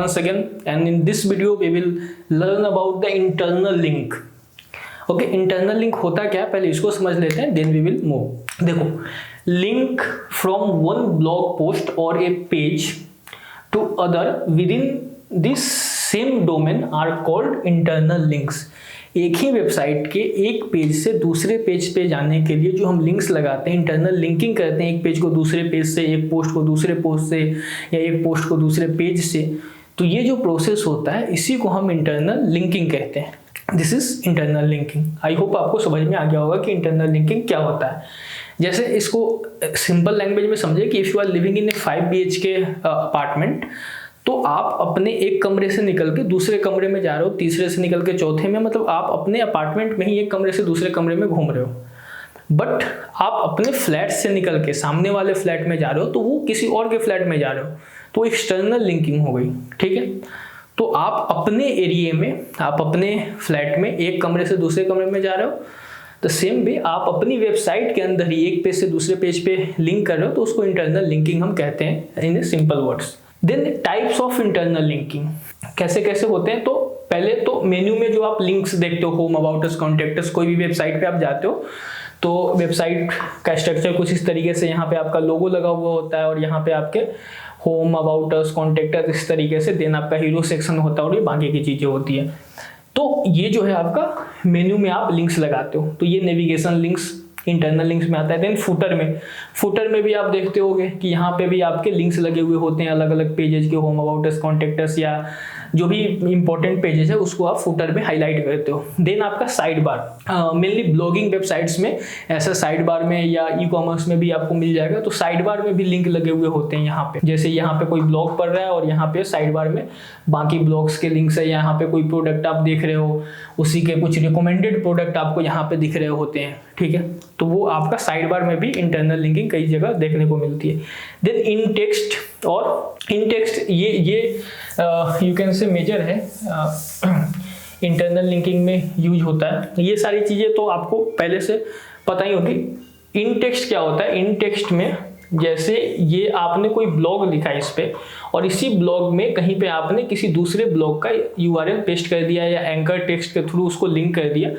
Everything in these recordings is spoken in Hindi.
once again, and in this video we will learn about the internal link. Okay, internal link होता क्या है पहले इसको समझ लेते हैं, देन वी विल मूव। देखो, link from one blog post और a page to other within this same domain are called internal links. एक ही वेबसाइट के एक पेज से दूसरे पेज पे जाने के लिए जो हम लिंक्स लगाते हैं, इंटरनल लिंकिंग करते हैं, एक पेज को दूसरे पेज से, एक पोस्ट को दूसरे पोस्ट से, या एक पोस्ट को दूसरे पेज से, तो ये जो प्रोसेस होता है इसी को हम इंटरनल लिंकिंग कहते हैं। This is internal linking. I hope आपको समझ में आ गया होगा कि इंटरनल लिंकिंग क्या होता है। जैसे इसको सिंपल लैंग्वेज में समझे कि if you are living in a 5 BHK apartment, तो आप अपने एक कमरे से निकल के दूसरे कमरे में जा रहे हो, तीसरे से निकल के चौथे में, मतलब आप अपने अपार्टमेंट में ही एक कमरे से दूसरे कमरे में घूम रहे हो। बट आप अपने फ्लैट से निकल के सामने वाले फ्लैट में जा रहे हो तो वो किसी और के फ्लैट में जा रहे हो, तो एक्सटर्नल लिंकिंग हो गई। ठीक है, तो आप अपने एरिया में, आप अपने फ्लैट में एक कमरे से दूसरे कमरे में जा रहे हो, द सेम वे आप अपनी वेबसाइट के अंदर ही एक पेज से दूसरे पेज पे लिंक कर रहे हो, तो उसको इंटरनल लिंकिंग हम कहते हैं in simple words. Then types of internal linking कैसे कैसे होते हैं, तो पहले तो मेन्यू में जो आप लिंक्स देखते हो, home, about us, contact us, कोई भी वेबसाइट पे आप जाते हो तो वेबसाइट का स्ट्रक्चर कुछ इस तरीके से, यहाँ पे आपका लोगो लगा हुआ होता है और यहाँ पे आपके home, about us, contact us, इस तरीके से, देन आपका हीरो सेक्शन होता है और ये बाकी की चीजें होती है। तो ये जो है आपका मेन्यू में आप लिंक्स लगाते हो, तो ये नेविगेशन लिंक्स इंटरनल लिंक्स में आता है। देन फुटर में भी आप देखते होगे कि यहाँ पे भी आपके लिंक्स लगे हुए होते हैं अलग अलग पेजेस के, home, about us, contact us, या जो भी इंपॉर्टेंट पेजेस है उसको आप फुटर में हाईलाइट करते हो। देन आपका side bar, mainly blogging websites में ऐसा साइड बार में या ई कॉमर्स में भी आपको मिल जाएगा, तो साइड बार में भी लिंक लगे हुए होते हैं यहाँ पे। जैसे यहाँ पे कोई ब्लॉग पढ़ रहा है और यहाँ पे साइड बार में बाकी ब्लॉग्स के लिंक्स है, यहाँ पे कोई प्रोडक्ट आप देख रहे हो, उसी के कुछ रिकमेंडेड प्रोडक्ट आपको यहाँ पे दिख रहे होते हैं। ठीक है, तो वो आपका साइड बार में भी इंटरनल लिंकिंग कई जगह देखने को मिलती है। देन इन टेक्स्ट, और इन टेक्स्ट ये यू कैन से मेजर है, इंटरनल लिंकिंग में यूज होता है। ये सारी चीजें तो आपको पहले से पता ही होगी। इन टेक्स्ट क्या होता है, इन टेक्स्ट में जैसे ये आपने कोई ब्लॉग लिखा है इस पे, और इसी ब्लॉग में कहीं पे आपने किसी दूसरे ब्लॉग का URL पेस्ट कर दिया या एंकर टेक्स्ट के थ्रू उसको लिंक कर दिया,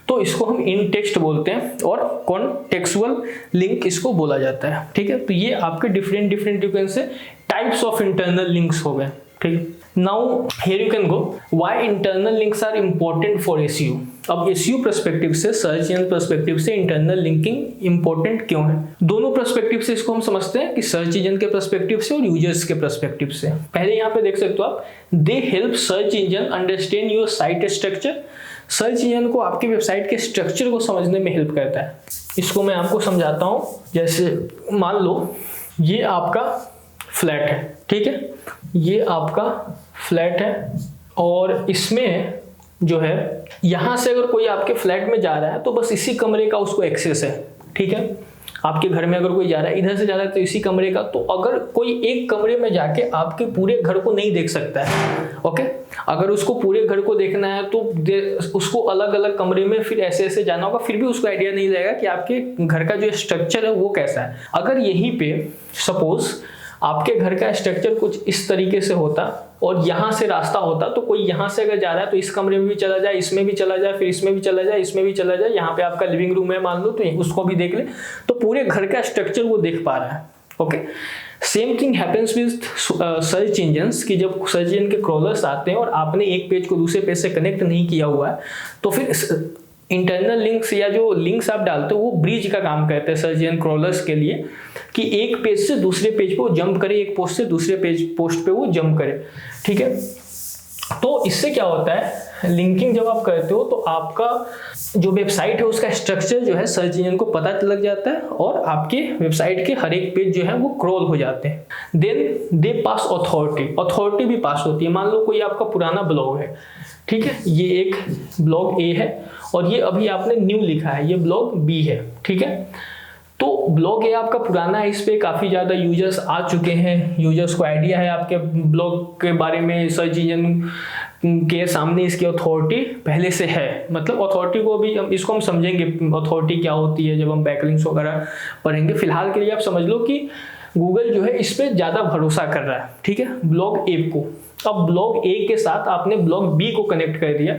तो इसको हम इन टेक्स्ट बोलते हैं और कॉन्टेक्सुअल लिंक इसको बोला जाता है। ठीक है, तो ये आपके different you can say types of internal links हो गए। ठीक है, now here you can go why internal links are important for SEO। अब SEO पर्सपेक्टिव से, सर्च इंजन पर्सपेक्टिव से इंटरनल लिंकिंग इंपॉर्टेंट क्यों है? दोनों पर्सपेक्टिव से इसको हम समझते हैं कि सर्च इंजन के पर्सपेक्टिव से और यूजर्स के पर्सपेक्टिव से। पहले यहाँ पे देख सकते हो आप, they help search engine understand your site structure. Search engine को आपके वेबसाइट के स्ट्रक्चर को समझने में हेल्प करता है। इसको मैं आपको समझाता हूँ। जैसे मान लो ये आपका फ्लैट है, ठीक है, ये आपका फ्लैट है और इसमें जो है यहाँ से अगर कोई आपके फ्लैट में जा रहा है तो बस इसी कमरे का उसको एक्सेस है। ठीक है, आपके घर में अगर कोई जा रहा है, इधर से जा रहा है तो इसी कमरे का, तो अगर कोई एक कमरे में जाके आपके पूरे घर को नहीं देख सकता है। ओके, अगर उसको पूरे घर को देखना है तो उसको अलग अलग कमरे में फिर ऐसे जाना होगा, फिर भी उसको आइडिया नहीं लगेगा कि आपके घर का जो स्ट्रक्चर है वो कैसा है। अगर यहीं पे सपोज आपके घर का स्ट्रक्चर कुछ इस तरीके से होता और यहाँ से रास्ता होता, तो कोई यहाँ से अगर जा रहा है तो इस कमरे में भी चला जाए, इसमें भी चला जाए, फिर इसमें भी चला जाए, इसमें भी चला जाए, यहाँ पे आपका लिविंग रूम है मान लो, तो उसको भी देख ले, तो पूरे घर का स्ट्रक्चर वो देख पा रहा है। Okay, same thing happens with search engines, कि जब सर्च इंजन के क्रॉलर्स आते हैं और आपने एक पेज को दूसरे पेज से कनेक्ट नहीं किया हुआ है, तो फिर इंटरनल लिंक्स या जो लिंक्स आप डालते हो वो ब्रिज का काम करते हैं सर्च इंजन क्रॉलर्स के लिए, कि एक पेज से दूसरे पेज पे वो जंप करे, एक पोस्ट से दूसरे पोस्ट पे वो जंप करे। ठीक है, तो इससे क्या होता है, लिंकिंग जब आप करते हो तो आपका जो वेबसाइट है उसका स्ट्रक्चर जो है सर्च इंजन को पता लग जाता है और आपके वेबसाइट के हर एक पेज जो है वो क्रॉल हो जाते हैं। देन दे पास अथॉरिटी भी पास होती है। मान लो कोई आपका पुराना ब्लॉग है, ठीक है, ये एक ब्लॉग A है और ये अभी आपने न्यू लिखा है, ये ब्लॉग B है। ठीक है, तो ब्लॉग A आपका पुराना है, इस पे काफ़ी ज़्यादा यूजर्स आ चुके हैं, यूजर्स को आइडिया है आपके ब्लॉग के बारे में, सर्च इंजन के सामने इसकी अथॉरिटी पहले से है। मतलब अथॉरिटी को भी इसको हम समझेंगे अथॉरिटी क्या होती है जब हम बैकलिंक्स वगैरह पढ़ेंगे। फिलहाल के लिए आप समझ लो कि गूगल जो है इस पे ज़्यादा भरोसा कर रहा है, ठीक है, ब्लॉग A को। अब ब्लॉग ए के साथ आपने ब्लॉग बी को कनेक्ट कर दिया,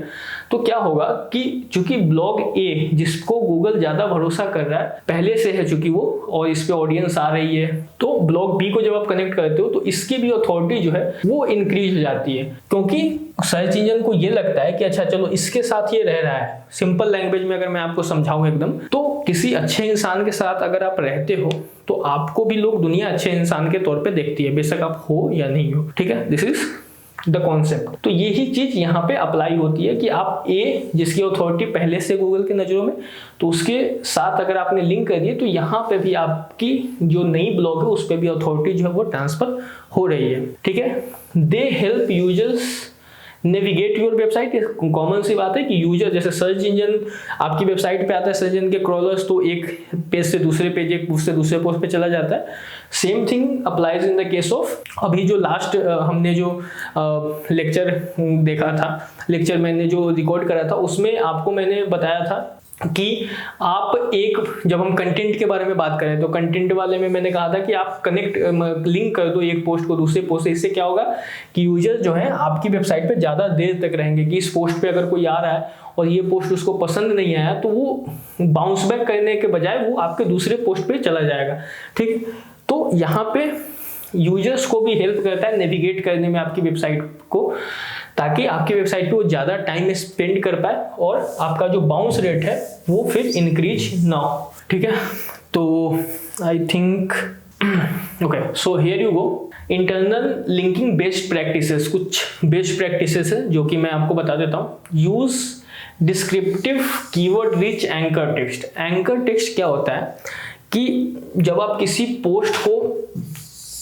तो क्या होगा कि चूंकि ब्लॉग ए जिसको गूगल ज्यादा भरोसा कर रहा है पहले से है चूंकि वो, और इस पे ऑडियंस आ रही है, तो ब्लॉग बी को जब आप कनेक्ट करते हो तो इसकी भी अथॉरिटी जो है वो इंक्रीज हो जाती है, क्योंकि सर्च इंजन को ये लगता है कि अच्छा चलो इसके साथ ये रह रहा है। सिंपल लैंग्वेज में अगर मैं आपको समझाऊं एकदम, तो किसी अच्छे इंसान के साथ अगर आप रहते हो तो आपको भी लोग दुनिया अच्छे इंसान के तौर पे देखती है, बेशक आप हो या नहीं हो। ठीक है, दिस इज द कॉन्सेप्ट। तो यही चीज यहाँ पे अप्लाई होती है कि आप ए जिसकी अथॉरिटी पहले से गूगल की नजरों में, तो उसके साथ अगर आपने लिंक कर दिए तो यहाँ पे भी आपकी जो नई ब्लॉग है उस पर भी अथॉरिटी जो है वो ट्रांसफर हो रही है। ठीक है, they help users navigate your website. Common सी बात है कि यूजर, जैसे सर्च इंजन आपकी वेबसाइट पे आता है, सर्च इंजन के क्रॉलर्स तो एक पेज से दूसरे पेज, एक पोस्ट से दूसरे पोस्ट पे चला जाता है। Same thing applies in the case of अभी जो लास्ट हमने जो लेक्चर देखा था, लेक्चर मैंने जो रिकॉर्ड करा था उसमें आपको मैंने बताया था कि आप एक, जब हम कंटेंट के बारे में बात करें तो कंटेंट वाले में मैंने कहा था कि आप कनेक्ट लिंक कर दो एक पोस्ट को दूसरे पोस्ट से। इससे क्या होगा कि यूजर जो है आपकी वेबसाइट पे ज़्यादा देर तक रहेंगे, कि इस पोस्ट पे अगर कोई आ रहा है और ये पोस्ट उसको पसंद नहीं आया तो वो बाउंस बैक करने के बजाय वो आपके दूसरे पोस्ट पे चला जाएगा। ठीक, तो यहाँ पे यूजर्स को भी हेल्प करता है नेविगेट करने में आपकी वेबसाइट को, ताकि आपकी वेबसाइट पे वो ज़्यादा टाइम स्पेंड कर पाए और आपका जो बाउंस रेट है वो फिर इंक्रीज ना हो। ठीक है, तो I think okay, so here you go. Internal linking best practices, कुछ बेस्ट प्रैक्टिसेस है जो कि मैं आपको बता देता हूँ। Use descriptive keyword rich anchor text. Anchor text क्या होता है कि जब आप किसी पोस्ट को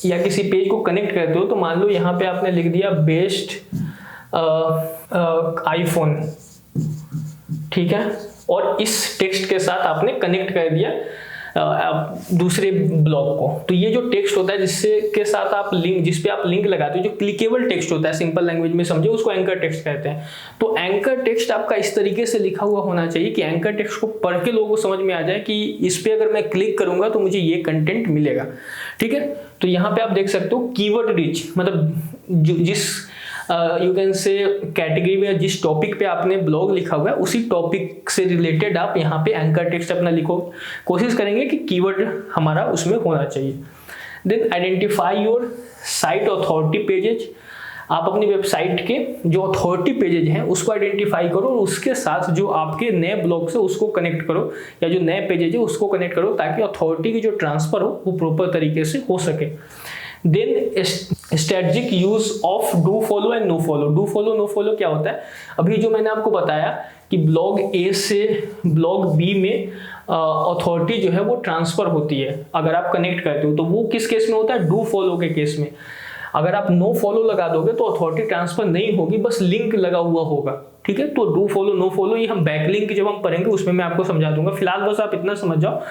या किसी पेज को कनेक्ट करते हो, तो मान लो यहाँ पे आपने लिख दिया बेस्ट आईफोन, ठीक है, और इस टेक्स्ट के साथ आपने कनेक्ट कर दिया दूसरे ब्लॉग को। तो ये जो टेक्स्ट होता है जिससे के साथ आप लिंक, जिस पे आप लिंक लगाते हो, जो क्लिकेबल टेक्स्ट होता है, सिंपल लैंग्वेज में समझे, उसको एंकर टेक्स्ट कहते हैं। तो एंकर टेक्स्ट आपका इस तरीके से लिखा हुआ होना चाहिए कि एंकर टेक्स्ट को पढ़ के लोगों को समझ में आ जाए कि इस पे अगर मैं क्लिक करूंगा तो मुझे ये कंटेंट मिलेगा। ठीक है, तो यहाँ पे आप देख सकते हो कीवर्ड रिच, मतलब जिस यू कैन से कैटेगरी में जिस टॉपिक पे आपने ब्लॉग लिखा हुआ है उसी टॉपिक से रिलेटेड आप यहाँ पे एंकर टेक्स्ट अपना लिखो। कोशिश करेंगे कि कीवर्ड हमारा उसमें होना चाहिए। Then identify your site authority pages. आप अपनी वेबसाइट के जो अथॉरिटी पेजेज हैं उसको आइडेंटिफाई करो और उसके साथ जो आपके नए ब्लॉग से उसको कनेक्ट करो, या जो नए पेजेज है उसको कनेक्ट करो, ताकि अथॉरिटी की जो ट्रांसफर हो वो प्रॉपर तरीके से हो सके। Then strategic use of do follow and no follow. Do follow no follow क्या होता है? अभी जो मैंने आपको बताया कि ब्लॉग ए से ब्लॉग बी में अथॉरिटी जो है वो ट्रांसफर होती है अगर आप कनेक्ट करते हो, तो वो किस केस में होता है? डू फॉलो के केस में। अगर आप नो फॉलो लगा दोगे तो अथॉरिटी ट्रांसफर नहीं होगी, बस लिंक लगा हुआ होगा। ठीक है, तो डू फॉलो नो फॉलो ये हम बैकलिंक जब हम पढ़ेंगे उसमें मैं आपको समझा दूंगा। फिलहाल बस आप इतना समझ जाओ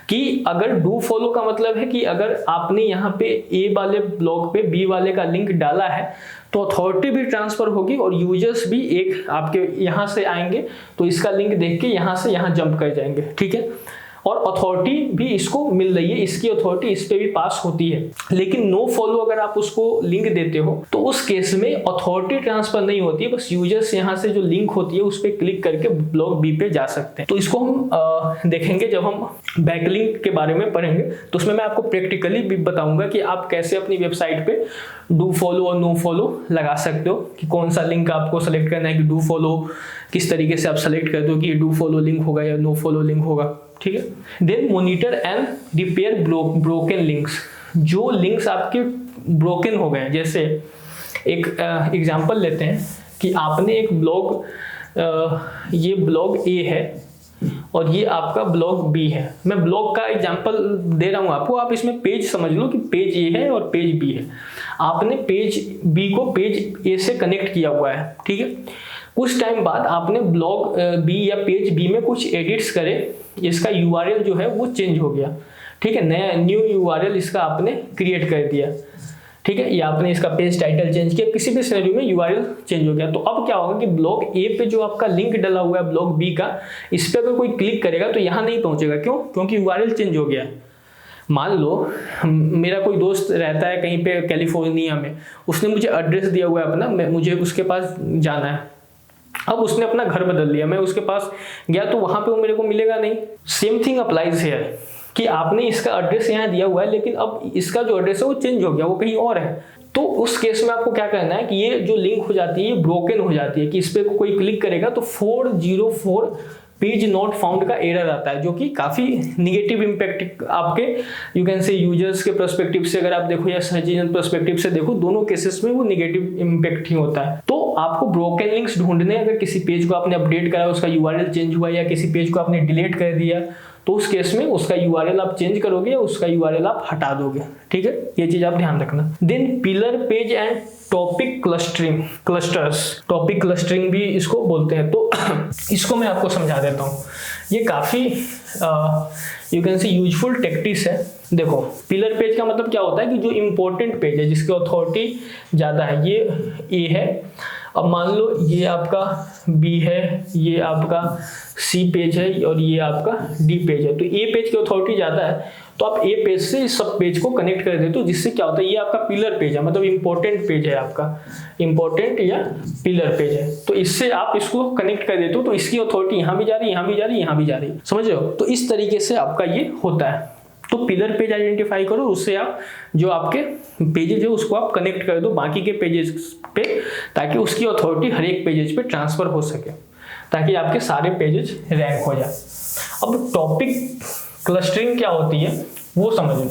कि अगर डू फॉलो का मतलब है कि अगर आपने यहाँ पे ए वाले ब्लॉग पे बी वाले का लिंक डाला है तो अथॉरिटी भी ट्रांसफर होगी और यूजर्स भी एक आपके यहाँ से आएंगे तो इसका लिंक देख के यहाँ से यहाँ जंप कर जाएंगे। ठीक है, और अथॉरिटी भी इसको मिल रही है, इसकी अथॉरिटी इस पे भी पास होती है। लेकिन नो फॉलो अगर आप उसको लिंक देते हो तो उस केस में अथॉरिटी ट्रांसफर नहीं होती है, बस यूजर्स यहाँ से जो लिंक होती है उस पर क्लिक करके ब्लॉग बी पे जा सकते हैं। तो इसको हम देखेंगे जब हम बैकलिंक के बारे में पढ़ेंगे, तो उसमें मैं आपको प्रैक्टिकली भी बताऊंगा कि आप कैसे अपनी वेबसाइट पे डू फॉलो और नो फॉलो लगा सकते हो, कि कौन सा लिंक आपको सेलेक्ट करना है, कि डू फॉलो किस तरीके से आप सेलेक्ट कर दो कि डू फॉलो लिंक होगा या नो फॉलो लिंक होगा। ठीक है, then monitor and repair broken links. जो लिंक्स आपके ब्रोकन हो गए हैं, जैसे एक एग्जांपल लेते हैं कि आपने एक ब्लॉग, ये ब्लॉग ए है और ये आपका ब्लॉग बी है। मैं ब्लॉग का एग्जांपल दे रहा हूँ आपको, आप इसमें पेज समझ लो कि पेज ए है और पेज बी है। आपने पेज बी को पेज ए से कनेक्ट किया हुआ है। ठीक है, कुछ टाइम बाद आपने ब्लॉग बी या पेज बी में कुछ एडिट्स करे, इसका यूआरएल जो है वो चेंज हो गया। ठीक है, नया न्यू यूआरएल इसका आपने क्रिएट कर दिया। ठीक है, या आपने इसका पेज टाइटल चेंज किया, किसी भी सिनेरियो में यूआरएल चेंज हो गया। तो अब क्या होगा कि ब्लॉग ए पे जो आपका लिंक डला हुआ है ब्लॉग बी का, इस पे अगर कोई क्लिक करेगा तो यहाँ नहीं पहुंचेगा। क्यों? क्योंकि यूआरएल चेंज हो गया। मान लो मेरा कोई दोस्त रहता है कहीं पे कैलिफोर्निया में, उसने मुझे एड्रेस दिया हुआ है अपना, मुझे उसके पास जाना है। अब उसने अपना घर बदल लिया, मैं उसके पास गया तो वहां पे वो मेरे को मिलेगा नहीं। सेम थिंग अप्लाइज हियर कि आपने इसका एड्रेस यहाँ दिया हुआ है, लेकिन अब इसका जो एड्रेस है वो चेंज हो गया, वो कहीं और है। तो उस केस में आपको क्या करना है कि ये जो लिंक हो जाती है ये ब्रोकन हो जाती है, कि इस पे कोई क्लिक करेगा तो 404 पेज नॉट फाउंड का एरर आता है, जो कि काफी निगेटिव इंपैक्ट आपके यू कैन से यूजर्स के पर्सपेक्टिव से अगर आप देखो या सर्च इंजन पर्सपेक्टिव से देखो, दोनों केसेस में वो निगेटिव इंपैक्ट ही होता है। तो आपको ब्रोकन लिंक्स ढूंढने, अगर किसी पेज को आपने अपडेट करा, उसका यूआरएल चेंज हुआ, या किसी पेज को आपने डिलीट कर दिया, तो उस केस में उसका यूआरएल आप चेंज करोगे या उसका यूआरएल आप हटा दोगे। ठीक है, ये चीज आप ध्यान रखना। Then pillar page and topic clustering, clusters, topic clustering भी इसको बोलते हैं। तो इसको मैं आपको समझा देता हूँ, ये काफी यू कैन से यूजफुल टेक्टिक्स है। देखो, पिलर पेज का मतलब क्या होता है कि जो इंपॉर्टेंट पेज है, जिसकी अथॉरिटी ज्यादा है, ये ए है। अब मान लो ये आपका बी है, ये आपका सी पेज है और ये आपका डी पेज है। तो ए पेज की अथॉरिटी ज्यादा है, तो आप ए पेज से इस सब पेज को कनेक्ट कर देते हो, जिससे क्या होता है, ये आपका पिलर पेज है, मतलब इंपॉर्टेंट पेज है आपका, इंपॉर्टेंट या पिलर पेज है। तो इससे आप इसको कनेक्ट कर देते हो, तो इसकी अथॉरिटी यहाँ भी जा रही है, यहाँ भी जा रही है, यहाँ भी जा रही है, समझ रहे हो। तो इस तरीके से आपका ये होता है। तो पिलर पेज आइडेंटिफाई करो, उससे आप जो आपके पेजेज है उसको आप कनेक्ट कर दो बाकी के पेजेस पे, ताकि उसकी अथॉरिटी हर एक पेजेज पे ट्रांसफर हो सके, ताकि आपके सारे पेजेज रैंक हो जाए। अब टॉपिक क्लस्टरिंग क्या होती है वो समझो।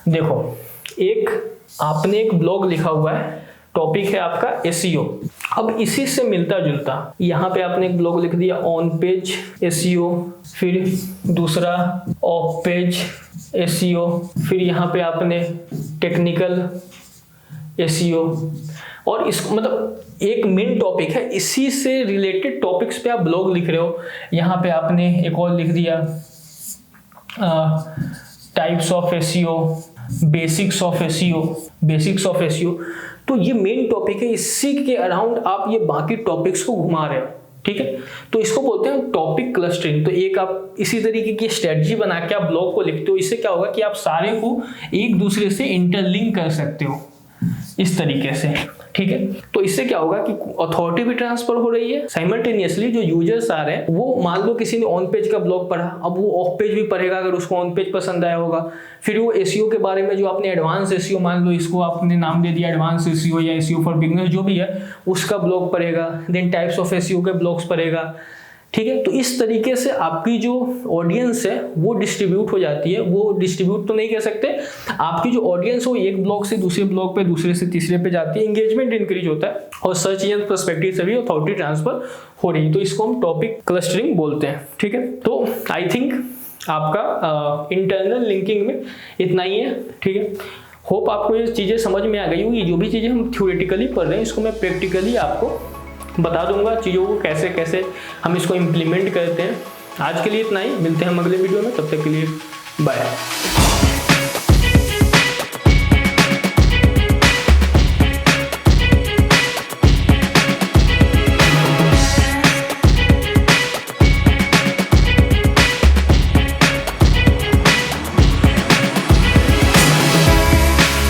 देखो, एक आपने एक ब्लॉग लिखा हुआ है, टॉपिक है आपका एसईओ। अब इसी से मिलता जुलता यहाँ पे आपने एक ब्लॉग लिख दिया ऑन पेज एसईओ, फिर दूसरा ऑफ पेज एसईओ, फिर यहाँ पे आपने टेक्निकल एसईओ, और इस मतलब एक मेन टॉपिक है, इसी से रिलेटेड टॉपिक्स पे आप ब्लॉग लिख रहे हो। यहाँ पे आपने एक और लिख दिया types of SEO, basics of SEO, basics of SEO. तो ये मेन टॉपिक है, इसी के अराउंड आप ये बाकी टॉपिक्स को घुमा रहे हो। ठीक है, तो इसको बोलते हैं टॉपिक क्लस्टरिंग। तो एक आप इसी तरीके की स्ट्रेटजी बना के आप ब्लॉग को लिखते हो, इससे क्या होगा कि आप सारे को एक दूसरे से इंटरलिंक कर सकते हो इस तरीके से। ठीक है, तो इससे क्या होगा कि अथॉरिटी भी ट्रांसफर हो रही है, साइमल्टेनियसली जो यूजर्स आ रहे हैं वो, मान लो किसी ने ऑन पेज का ब्लॉग पढ़ा, अब वो ऑफ पेज भी पढ़ेगा अगर उसको ऑन पेज पसंद आया होगा। फिर वो एसईओ के बारे में जो आपने एडवांस एसईओ, मान लो इसको आपने नाम दे दिया एडवांस एसईओ या एसईओ फॉर बिगिनर्स, जो भी है उसका ब्लॉग पढ़ेगा। देन टाइप्स ऑफ एसईओ के ब्लॉग्स पढ़ेगा। ठीक है, तो इस तरीके से आपकी जो ऑडियंस है वो डिस्ट्रीब्यूट हो जाती है। वो डिस्ट्रीब्यूट तो नहीं कह सकते, आपकी जो ऑडियंस हो एक ब्लॉग से दूसरे ब्लॉग पे, दूसरे से तीसरे पे जाती है, एंगेजमेंट इंक्रीज होता है और सर्च इंजन पर्सपेक्टिव से भी अथॉरिटी ट्रांसफर हो रही है। तो इसको हम टॉपिक क्लस्टरिंग बोलते हैं। ठीक है, तो आई थिंक आपका इंटरनल लिंकिंग में इतना ही है। ठीक है, होप आपको ये चीज़ें समझ में आ गई होगी। जो भी चीज़ें हम थ्योरेटिकली पढ़ रहे हैं इसको मैं प्रैक्टिकली आपको बता दूंगा, चीज़ों को कैसे कैसे हम इसको इम्प्लीमेंट करते हैं। आज के लिए इतना ही, मिलते हैं हम अगले वीडियो में, तब तक के लिए बाय।